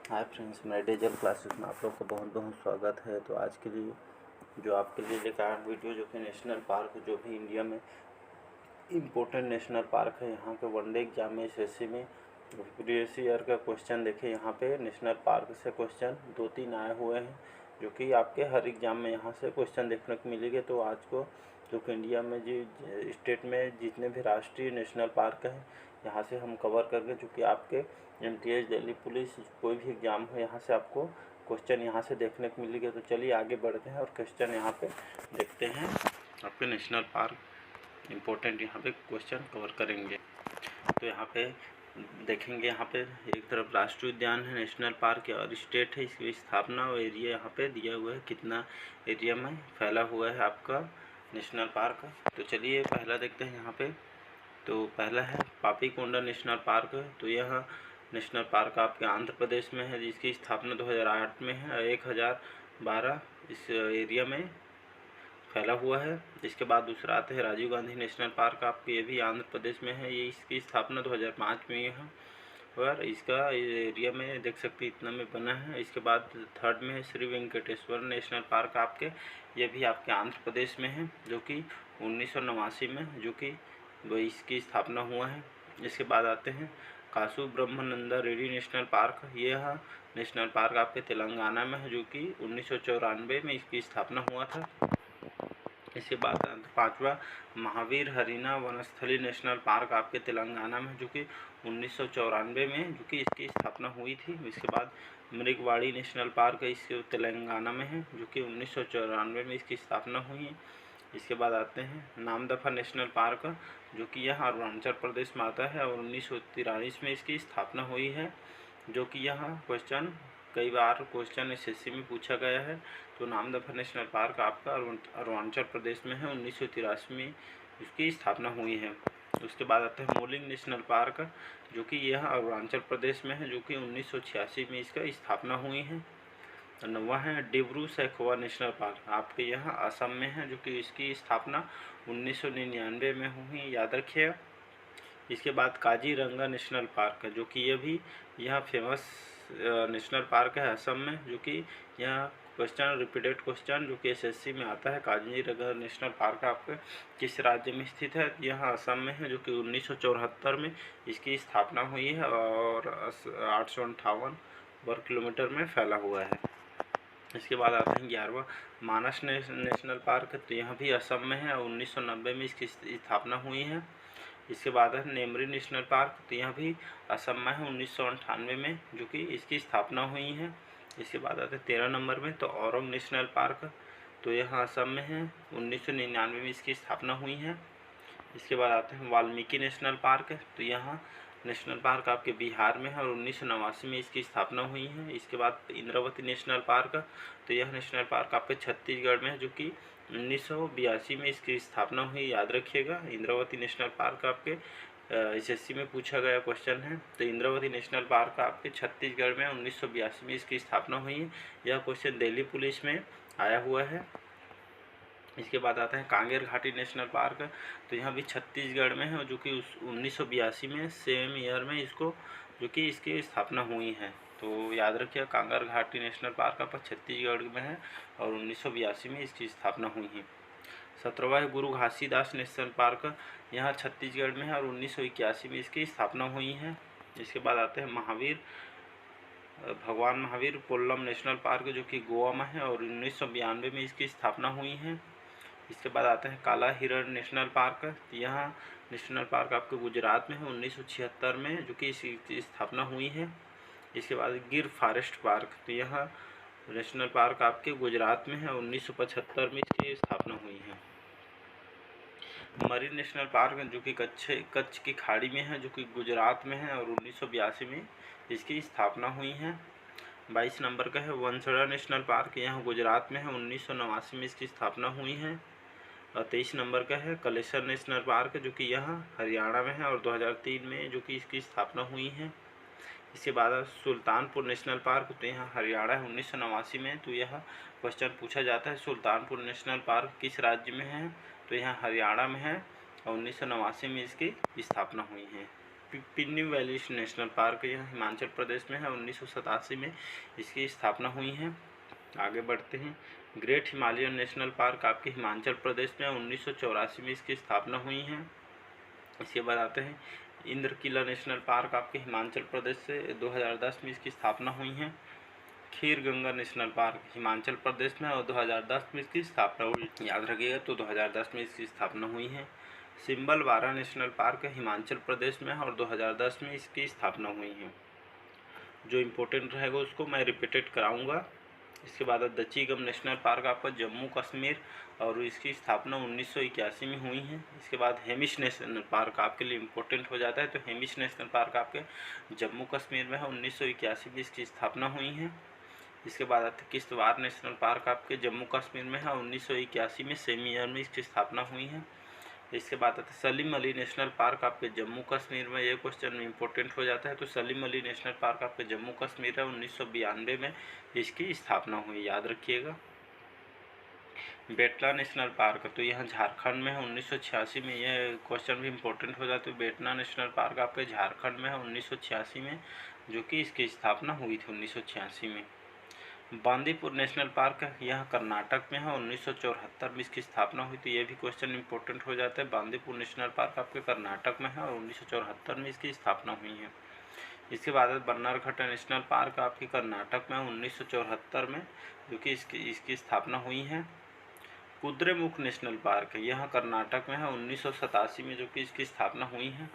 Hi friends, मेरे digital classes में आप लोग का बहुत बहुत स्वागत है। तो आज के लिए जो आपके लिए लेकर आया वीडियो, जो कि नेशनल पार्क, जो भी इंडिया में इम्पोर्टेंट नेशनल पार्क है, यहाँ के वनडे एग्जाम में एसएससी में प्रीवियस ईयर का क्वेश्चन देखे। यहाँ पे नेशनल पार्क से क्वेश्चन 2-3 आए हुए हैं, जो कि आपके हर एग्ज़ाम में यहाँ से क्वेश्चन देखने को मिलेंगे। तो आज को जो कि इंडिया में जो स्टेट में जितने भी राष्ट्रीय नेशनल पार्क हैं, यहाँ से हम कवर करके, जो कि आपके एमटीएस, दिल्ली पुलिस, कोई भी एग्ज़ाम हो, यहाँ से आपको क्वेश्चन यहाँ से देखने को मिलेंगे। तो चलिए आगे बढ़ते हैं और क्वेश्चन यहाँ पे देखते हैं। आपके नेशनल पार्क इम्पोर्टेंट यहाँ पे क्वेश्चन कवर करेंगे। तो यहाँ पे देखेंगे, यहाँ पे एक तरफ राष्ट्रीय उद्यान है, नेशनल पार्क है और स्टेट है। इसकी स्थापना और एरिया यहाँ पे दिया हुआ है, कितना एरिया में फैला हुआ है आपका नेशनल पार्क। तो चलिए पहला देखते हैं यहाँ पे। तो पहला है पापीकोंडा नेशनल पार्क। तो यह नेशनल पार्क आपके आंध्र प्रदेश में है, जिसकी स्थापना 2008 में है। 1012 इस एरिया में फैला हुआ है। इसके बाद दूसरा आता है राजीव गांधी नेशनल पार्क, आपके ये भी आंध्र प्रदेश में है। ये इसकी स्थापना 2005 में है और इसका एरिया में देख सकते इतना में बना है। इसके बाद थर्ड में है श्री वेंकटेश्वर नेशनल पार्क, आपके ये भी आपके आंध्र प्रदेश में है, जो कि 1989 में जो कि इसकी स्थापना हुआ है। इसके बाद आते हैं कासु ब्रह्मानंदा रेड्डी नेशनल पार्क। यह नेशनल पार्क आपके तेलंगाना में है, जो कि 1994 में इसकी स्थापना हुआ था। इसके बाद पांचवा महावीर हरीना वनस्थली नेशनल पार्क आपके तेलंगाना में, जो कि 1994 में जो कि इसकी स्थापना हुई थी। इसके बाद मृगवाड़ी नेशनल पार्क है, इसके तेलंगाना में है, जो कि 1994 में इसकी स्थापना हुई है। इसके बाद आते हैं नामदफा नेशनल पार्क, जो कि यह अरुणाचल प्रदेश में आता है और 1943 में इसकी स्थापना हुई है। जो कि यहाँ क्वेश्चन कई बार क्वेश्चन एसएससी में पूछा गया है। तो नामदफा नेशनल पार्क आपका अरुणाचल प्रदेश में है, 1983 में इसकी स्थापना हुई है। उसके बाद आता है मोलिंग नेशनल पार्क, जो कि यह अरुणाचल प्रदेश में है, जो कि 1986 में इसका स्थापना हुई है। नौवां है डिब्रू सैखोवा नेशनल पार्क, आपके यहाँ असम में है, जो कि इसकी स्थापना 1999 में हुई, याद रखिए। इसके बाद काजीरंगा नेशनल पार्क है, जो कि ये भी यहाँ फेमस नेशनल पार्क है असम में, जो कि यहाँ क्वेश्चन रिपीटेड क्वेश्चन जो कि एसएससी में आता है। काजीरंगा नेशनल पार्क आपके किस राज्य में स्थित है? यहाँ असम में है, जो कि 1974 में इसकी स्थापना हुई है और 858 वर्ग किलोमीटर में फैला हुआ है। इसके बाद आते हैं 11वां मानस नेशनल पार्क। तो यह भी असम में है और 1990 में इसकी स्थापना हुई है। इसके बाद है नेमरी नेशनल पार्क। तो यह भी असम में है, 1998 में जो कि इसकी स्थापना हुई है। इसके बाद आते हैं 13 नंबर में तो औरंग नेशनल पार्क। तो यह असम में है, 1999 में इसकी स्थापना हुई है। इसके बाद आते हैं वाल्मीकि नेशनल पार्क। तो यहाँ नेशनल पार्क आपके बिहार में है और 1989 में इसकी स्थापना हुई है। इसके बाद इंद्रावती नेशनल पार्क। तो यह नेशनल पार्क आपके छत्तीसगढ़ में है, जो कि 1982 में इसकी स्थापना हुई, याद रखिएगा। इंद्रावती नेशनल पार्क आपके एसएससी में पूछा गया क्वेश्चन है। तो इंद्रावती नेशनल पार्क आपके छत्तीसगढ़ में 1982 में इसकी स्थापना हुई है। यह क्वेश्चन दिल्ली पुलिस में आया हुआ है। इसके बाद आता है कांगेर घाटी नेशनल पार्क। तो यहाँ भी छत्तीसगढ़ में है, जो कि 1982 में सेम ईयर में इसको जो कि इसकी स्थापना हुई है। तो याद रखिए कांगेर घाटी नेशनल पार्क आपका छत्तीसगढ़ में है और 1982 में इसकी स्थापना हुई है। 17वां है गुरु घासीदास नेशनल पार्क, यहाँ छत्तीसगढ़ में है और 1981 में इसकी स्थापना हुई है। इसके बाद आते हैं भगवान महावीर कोल्लम नेशनल पार्क, जो कि गोवा में है और 1992 में इसकी स्थापना हुई है। इसके बाद आता है काला हिरण नेशनल पार्क। यहाँ नेशनल पार्क आपके गुजरात में है, 1976 में जो कि इसकी स्थापना हुई है। इसके बाद गिर फॉरेस्ट पार्क। तो यहाँ नेशनल पार्क आपके गुजरात में है, 1975 में इसकी स्थापना हुई है। मरीन नेशनल पार्क, जो कि कच्छ की खाड़ी में है, जो कि गुजरात में है और 1982 में इसकी स्थापना हुई है। 22 नंबर का है वनसड़ा नेशनल पार्क, यहाँ गुजरात में है, 1989 में इसकी स्थापना हुई है। और 23 नंबर का है कलेसर नेशनल पार्क, जो कि यहाँ हरियाणा में है और 2003 में जो कि इसकी स्थापना हुई है। इसके बाद सुल्तानपुर नेशनल पार्क। तो यहाँ हरियाणा है, 1989 में। तो यह क्वेश्चन पूछा जाता है सुल्तानपुर नेशनल पार्क किस राज्य में है? तो यहाँ हरियाणा में है और 1989 में इसकी स्थापना हुई है। पिन्नी वैली नेशनल पार्क यह हिमाचल प्रदेश में है, 1987 में इसकी स्थापना हुई है। आगे बढ़ते हैं। ग्रेट हिमालयन नेशनल पार्क आपके हिमाचल प्रदेश में 1984 में इसकी स्थापना हुई है। इसके बाद आते हैं इंद्रकिला नेशनल पार्क आपके हिमाचल प्रदेश से 2010 में इसकी स्थापना हुई है। खीर गंगा नेशनल पार्क हिमाचल प्रदेश में और 2010 में इसकी स्थापना हुई, याद रखिएगा। तो 2010 में इसकी स्थापना हुई है। सिम्बलवारा नेशनल पार्क हिमाचल प्रदेश में और 2010 में इसकी स्थापना हुई है। जो इम्पोर्टेंट रहेगा उसको मैं रिपीटेड कराऊंगा। इसके बाद दचीगम नेशनल पार्क आपका जम्मू कश्मीर और इसकी स्थापना 1981 में हुई है। इसके बाद हेमिश नेशनल पार्क आपके लिए इम्पोर्टेंट हो जाता है। तो हेमिश नेशनल पार्क आपके जम्मू कश्मीर में है, 1981 में इसकी स्थापना हुई है। इसके बाद किश्तवाड़ नेशनल पार्क आपके जम्मू कश्मीर में है, 1981 में सेम ईयर में इसकी स्थापना हुई है। इसके बाद सलीम अली नेशनल पार्क आपके जम्मू कश्मीर में, ये क्वेश्चन इम्पोर्टेंट हो जाता है। तो सलीम अली नेशनल पार्क आपके जम्मू कश्मीर है, 1992 में इसकी स्थापना हुई, याद रखिएगा। बेटला नेशनल पार्क तो यहाँ झारखंड में है, 1986 में, यह क्वेश्चन भी इम्पोर्टेंट हो जाता है। बेटला नेशनल पार्क आपके झारखंड में है, 1986 में, जो कि इसकी स्थापना हुई थी 1986 में। बांदीपुर नेशनल पार्क यह कर्नाटक में है, 1974 में इसकी स्थापना हुई। तो ये भी क्वेश्चन इंपॉर्टेंट हो जाता है। बांदीपुर नेशनल पार्क आपके कर्नाटक में है और 1974 में इसकी स्थापना हुई है। इसके बाद बन्नारघट्टा नेशनल पार्क आपके कर्नाटक में 1974 में, जो कि इसकी स्थापना हुई है। कुद्रेमुख नेशनल पार्क यह कर्नाटक में है, 1987 में, जो कि इसकी स्थापना हुई है।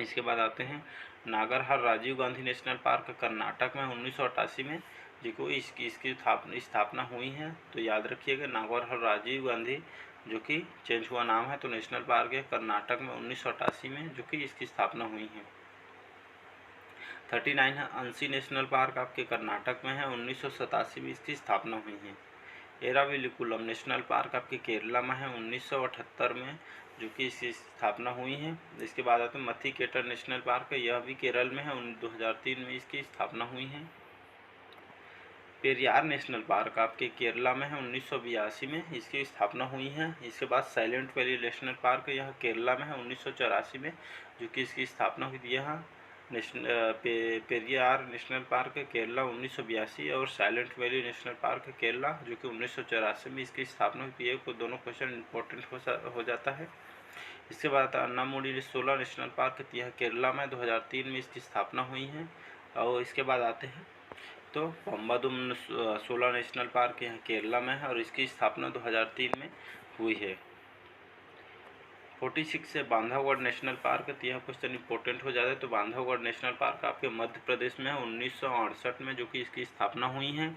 इसके बाद आते हैं नागरहार राजीव गांधी नेशनल पार्क कर्नाटक में 1988 में, जो इसकी स्थापना हुई है। तो याद रखिएगा नागरहार राजीव गांधी, जो कि चेंज हुआ नाम है, तो नेशनल पार्क है कर्नाटक में 1988 में, जो कि इसकी स्थापना हुई है। 39 है अंसी नेशनल पार्क आपके कर्नाटक में है, 1987 में इसकी स्थापना हुई है। एराविकुलम नेशनल पार्क आपके केरला में है, 1978 में, जो कि इसकी स्थापना हुई है। इसके बाद आते हैं मथिकेटर नेशनल पार्क है, यह भी केरल में है, 2003 में इसकी स्थापना हुई है। पेरियार नेशनल पार्क आपके केरला में है, 1982 में इसकी स्थापना हुई है। इसके बाद साइलेंट वैली नेशनल पार्क यह केरला में है, 1984 में, जो कि इसकी स्थापना हुई थी। यहाँ पेरियार नेशनल पार्क केरला 1982 और silent valley national park Kerala, जो कि 1984 में इसकी स्थापना हुई थी। ये दोनों क्वेश्चन इंपॉर्टेंट हो जाता है। इसके बाद अन्नामुडी सोला नेशनल पार्क यह केरला में 2003 में इसकी स्थापना हुई है। और इसके बाद आते हैं तो पंबादुम सोला नेशनल पार्क यहाँ केरला में है और इसकी स्थापना 2003 में हुई है। 46 है बांधवगढ़ नेशनल पार्क, तो यह क्वेश्चन इंपॉर्टेंट हो जाता है। तो बांधवगढ़ नेशनल पार्क आपके मध्य प्रदेश में है, 1968 में, जो कि इसकी स्थापना हुई है।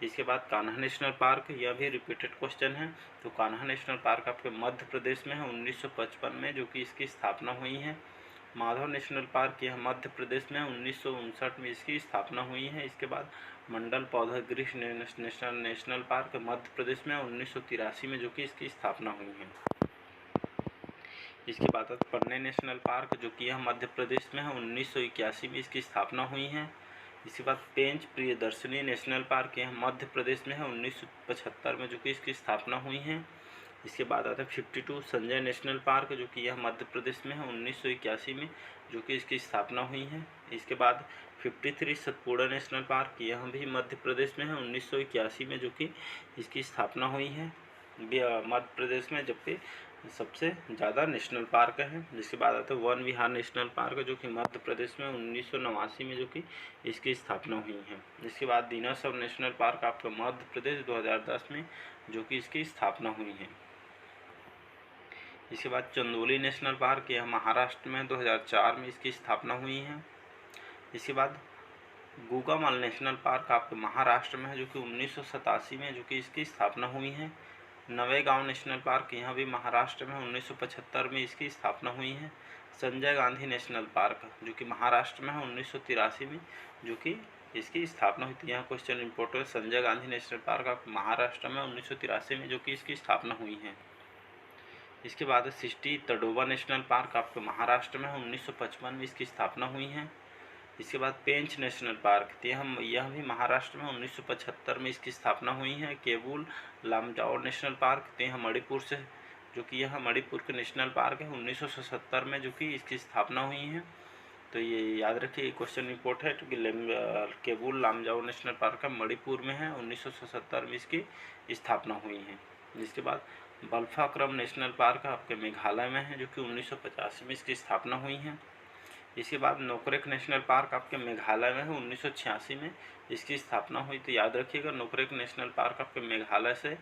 इसके बाद कान्हा नेशनल पार्क, यह भी रिपीटेड क्वेश्चन है। तो कान्हा नेशनल पार्क आपके मध्य प्रदेश में है, 1955 में, जो कि इसकी स्थापना हुई है। माधव नेशनल पार्क यह मध्य प्रदेश में 1959 में इसकी स्थापना हुई है। इसके बाद मंडल पौधागृह नेशनल पार्क मध्य प्रदेश में 1983 में, जो कि इसकी स्थापना हुई है। इसके बाद पन्ने नेशनल पार्क, जो कि यह मध्य प्रदेश में है, 1981 में इसकी स्थापना हुई है। इसके बाद पेंच प्रियदर्शनी नेशनल पार्क यह मध्य प्रदेश में है, 1975 में, जो कि इसकी स्थापना हुई है। इसके बाद आता है 52 संजय नेशनल पार्क, जो कि यह मध्य प्रदेश में है, 1981 में, जो कि इसकी स्थापना हुई है। इसके बाद 53 सतपुड़ा नेशनल पार्क, यह भी मध्य प्रदेश में है, 1981 में, जो कि इसकी स्थापना हुई है मध्य प्रदेश में, जबकि सबसे ज़्यादा नेशनल पार्क है। जिसके बाद आता है वन विहार नेशनल पार्क, जो कि मध्य प्रदेश में 1989 में, जो कि इसकी स्थापना हुई है। इसके बाद दीनासर नेशनल पार्क आपका मध्य प्रदेश 2010 में, जो कि इसकी स्थापना हुई है। इसके बाद चंदोली नेशनल पार्क यह महाराष्ट्र में 2004 में इसकी स्थापना हुई है। इसके बाद गुगामल नेशनल पार्क आपके महाराष्ट्र में है, जो कि 1987 में, जो कि इसकी स्थापना हुई है। नवेगांव नेशनल पार्क यहाँ भी महाराष्ट्र में 1975 में इसकी स्थापना हुई है। संजय गांधी नेशनल पार्क, जो कि महाराष्ट्र में है, 1983 में, जो कि इसकी स्थापना हुई थी। यहाँ question important, Sanjay Gandhi national park आपके महाराष्ट्र में 1983 में, जो कि इसकी स्थापना हुई है। इसके बाद सिस्टी तडोबा नेशनल पार्क आपके महाराष्ट्र में 1955 में इसकी स्थापना हुई है। इसके बाद पेंच नेशनल पार्क, यह भी महाराष्ट्र में 1975 में इसकी स्थापना हुई है। केबुल लामजाओ नेशनल पार्क, यह मणिपुर से जो कि यह मणिपुर के नेशनल पार्क है 1977 में जो कि इसकी स्थापना हुई है। तो ये याद रखिए, क्वेश्चन इंपॉर्टेंट है कि केबुल लामजाओ नेशनल पार्क है मणिपुर में है, 1977 में इसकी स्थापना हुई है। जिसके बाद बल्फाक्रम नेशनल पार्क आपके मेघालय में है, जो कि 1985 में इसकी स्थापना हुई है। इसके बाद नोकरेक नेशनल पार्क आपके मेघालय में है, 1986 में इसकी स्थापना हुई। तो याद रखिएगा, नोकरेक नेशनल पार्क आपके मेघालय से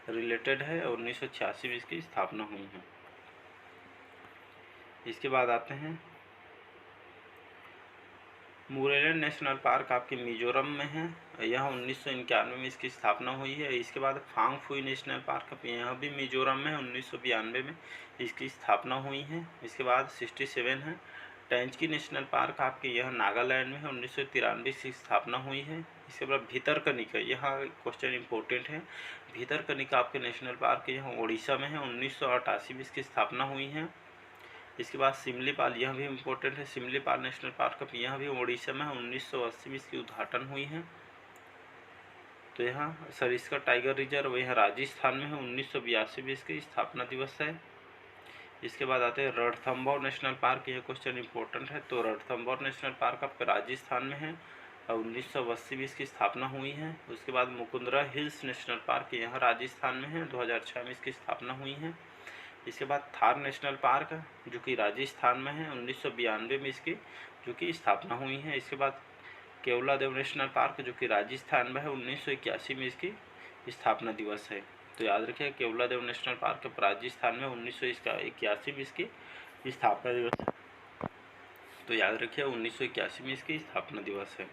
रिलेटेड है और 1986 में इसकी स्थापना हुई है। इसके बाद आते हैं मुरेलेन नेशनल पार्क आपके मिजोरम में है, यह 1991 में इसकी स्थापना हुई है। इसके बाद फांगफुई नेशनल पार्क यह भी मिजोरम में 1992 में इसकी स्थापना हुई है। इसके बाद 67 है टेंचकी नेशनल पार्क आपके यह नागालैंड में है, 1993 की स्थापना हुई है। इसके बाद भीतरकनिका, यहाँ क्वेश्चन इंपॉर्टेंट है, भीतरकनिका आपके नेशनल पार्क यह उड़ीसा में है, 1988 में इसकी स्थापना हुई है। इसके बाद सिमलीपाल, यह भी इम्पोर्टेंट है, सिमलीपाल नेशनल पार्क यह भी उड़ीसा में है, 1980 में इसकी उद्घाटन हुई है। तो यहाँ सरिस्का टाइगर रिजर्व यह राजस्थान में है, 1982 में इसकी स्थापना दिवस है। इसके बाद आते हैं रणथंभौर नेशनल पार्क, यह क्वेश्चन इंपॉर्टेंट है। तो रणथंभौर नेशनल पार्क आपका राजस्थान में है और 1980 में इसकी स्थापना हुई है। उसके बाद मुकुंदरा हिल्स नेशनल पार्क यह राजस्थान में है, 2006 में इसकी स्थापना हुई है। इसके बाद थार नेशनल पार्क जो कि राजस्थान में है, 1992 में इसकी जो कि स्थापना हुई है। इसके बाद केवलादेव नेशनल पार्क जो कि राजस्थान में है, 1981 में इसकी स्थापना दिवस है। तो याद रखिए, केवलादेव नेशनल पार्क राजस्थान में 1981 में इसकी स्थापना दिवस है। तो याद रखिए 1981 में इसकी स्थापना दिवस है।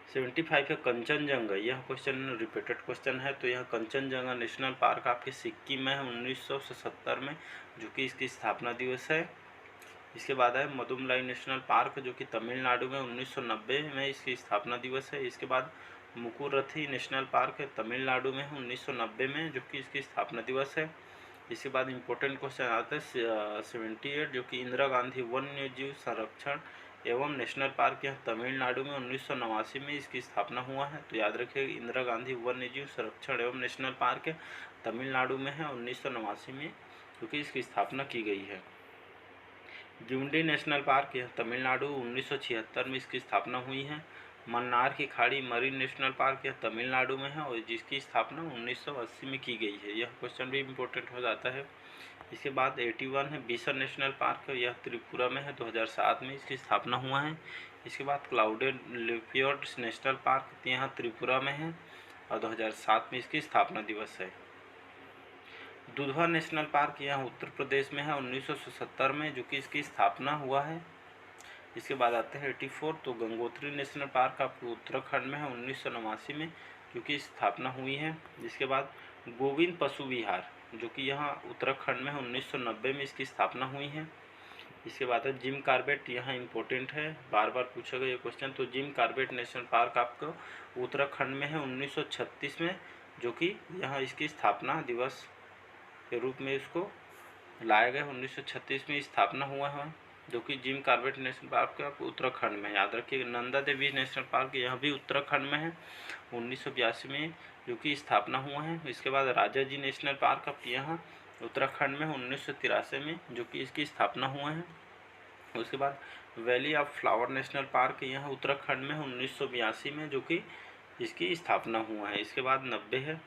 75 है कंचनजंगा, यह क्वेश्चन रिपीटेड क्वेश्चन है। तो यह कंचनजंगा नेशनल पार्क आपके सिक्किम में है, 1977 में जो कि इसकी स्थापना दिवस है। इसके बाद है मदुमलाई नेशनल पार्क जो कि तमिलनाडु में 1990 में इसकी स्थापना दिवस है। इसके बाद मुकुरथी नेशनल पार्क तमिलनाडु में है, 1990 में जो कि इसकी स्थापना दिवस है। इसके बाद इम्पोर्टेंट क्वेश्चन आता है 78 जो कि इंदिरा गांधी वन्य जीव संरक्षण एवं नेशनल पार्क यह तमिलनाडु में 1989 में इसकी स्थापना हुआ है। तो याद रखिए, इंदिरा गांधी वन्य जीव संरक्षण एवं नेशनल पार्क तमिलनाडु में है, 1989 में क्योंकि इसकी स्थापना की गई है। गिंडी नेशनल पार्क यह तमिलनाडु 1976 में इसकी स्थापना हुई है। मन्नार की खाड़ी मरीन नेशनल पार्क यह तमिलनाडु में है और जिसकी स्थापना 1980 में की गई है। यह क्वेश्चन भी इम्पोर्टेंट हो जाता है। इसके बाद 81 है बीसर नेशनल पार्क, यह त्रिपुरा में है, 2007 में इसकी स्थापना हुआ है। इसके बाद क्लाउडेड लियोपार्ड नेशनल पार्क यहाँ त्रिपुरा में है और 2007 में इसकी स्थापना दिवस है। दुधवा नेशनल पार्क यहाँ उत्तर प्रदेश में है, 1970 में जो कि इसकी स्थापना हुआ है। इसके बाद आते हैं 84, तो गंगोत्री नेशनल पार्क आपको उत्तराखंड में है, 1989 में जो कि स्थापना हुई है। जिसके बाद गोविंद पशु विहार जो कि यहाँ उत्तराखंड में है, 1990 में इसकी स्थापना हुई है। इसके बाद है जिम कॉर्बेट, यहाँ इंपॉर्टेंट है, बार बार पूछेगा ये क्वेश्चन। तो जिम कॉर्बेट नेशनल पार्क आपको उत्तराखंड में है, 1936 में जो कि यहाँ इसकी स्थापना दिवस के रूप में इसको लाया गया, 1936 में स्थापना हुआ है जो कि Jim Corbett national park Uttarakhand में। याद रखिए नंदा देवी नेशनल पार्क यह भी उत्तराखंड में है, 1982 में जो कि स्थापना हुआ है। इसके बाद राजा जी नेशनल पार्क अब यहाँ उत्तराखंड में 1983 में जो कि इसकी स्थापना हुआ है। उसके बाद valley of flower national park यहाँ उत्तराखंड में 1982 में जो कि इसकी स्थापना हुआ है। इसके बाद 90 है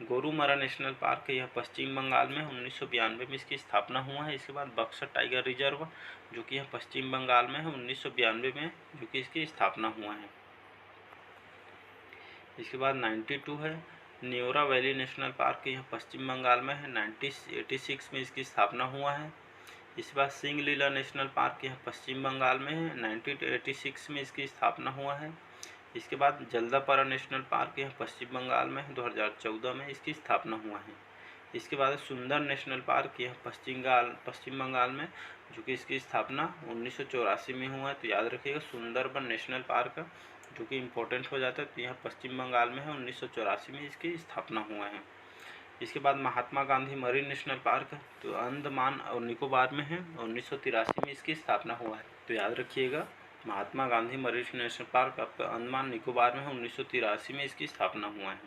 गोरुमारा नेशनल पार्क यह पश्चिम बंगाल में 1992 में इसकी स्थापना हुआ है। इसके बाद बक्सर टाइगर रिजर्व जो कि यह पश्चिम बंगाल में है, 1992 में जो कि इसकी स्थापना हुआ है। इसके बाद 92 है न्योरा वैली नेशनल पार्क यह पश्चिम बंगाल में है, 1986 में इसकी स्थापना हुआ है। इसके बाद सिंगलीला नेशनल पार्क यह पश्चिम बंगाल में है, 1986 में इसकी स्थापना हुआ है। इसके बाद जल्दापारा नेशनल पार्क यह पश्चिम बंगाल में है, 2014 में इसकी स्थापना हुआ है। इसके बाद सुंदर नेशनल पार्क यह पश्चिम बंगाल में जो कि इसकी स्थापना 1984 में हुआ है। तो याद रखिएगा सुंदरबन नेशनल पार्क जो कि इम्पोर्टेंट हो जाता है, तो यह पश्चिम बंगाल में है, 1984 में इसकी स्थापना हुआ है। इसके बाद Mahatma Gandhi marine national park तो अंडमान और निकोबार में है, 1983 में इसकी स्थापना हुआ है। तो याद रखिएगा Mahatma Gandhi marine national park आपका अंडमान निकोबार में 1983 में इसकी स्थापना हुआ है।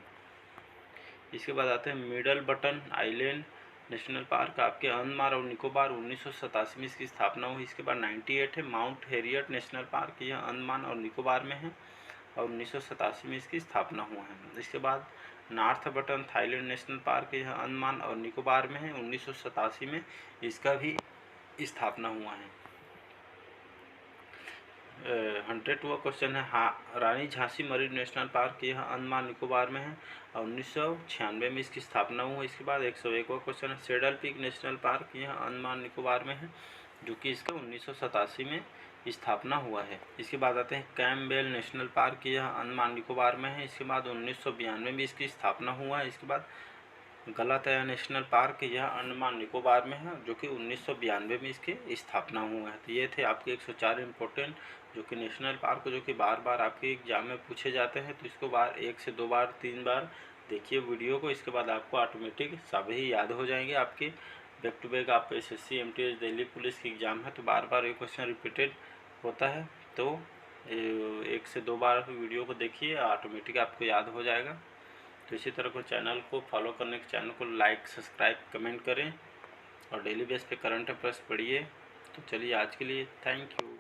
इसके बाद आते हैं middle button island national park आपके अंडमान और निकोबार 1987 में इसकी स्थापना हुई। इसके बाद 98 है माउंट हैरियट नेशनल पार्क, यह अंडमान और निकोबार में है और 1987 में इसकी स्थापना हुआ है। इसके बाद north button Thailand national park, यह अंडमान और निकोबार में है, 1987 में इसका भी स्थापना हुआ है। 100वां क्वेश्चन है रानी झांसी मरीन नेशनल पार्क, यह अंडमान निकोबार में है और 1996 में इसकी स्थापना हुई। इसके बाद 101वां क्वेश्चन है सेडल पीक नेशनल पार्क, यह अंडमान निकोबार में है, जो कि इसका 1987 में स्थापना हुआ है। इसके बाद आते हैं कैम्पबेल नेशनल पार्क, यह अंडमान निकोबार में है। इसके बाद 1992 में इसकी स्थापना हुआ है। इसके बाद गलाथिया नेशनल पार्क, यह अंडमान निकोबार में है, जो कि 1992 में इसकी स्थापना हुआ है। तो ये थे आपके 104 इम्पोर्टेंट जो कि नेशनल पार्क जो कि बार बार आपके एग्जाम में पूछे जाते हैं। तो इसको बार 1 से 2 बार 3 बार देखिए वीडियो को, इसके बाद आपको ऑटोमेटिक सभी याद हो जाएंगे। आपके बैक टू बैक आप SSC MTS दिल्ली पुलिस की एग्ज़ाम है, तो बार बार ये क्वेश्चन रिपीटेड होता है। तो 1 से 2 बार वीडियो को देखिए, ऑटोमेटिक आपको याद हो जाएगा। तो इसी तरह को चैनल को फॉलो करने के चैनल को लाइक सब्सक्राइब कमेंट करें और डेली बेस पे करंट अफेयर्स पढ़िए। तो चलिए आज के लिए थैंक यू।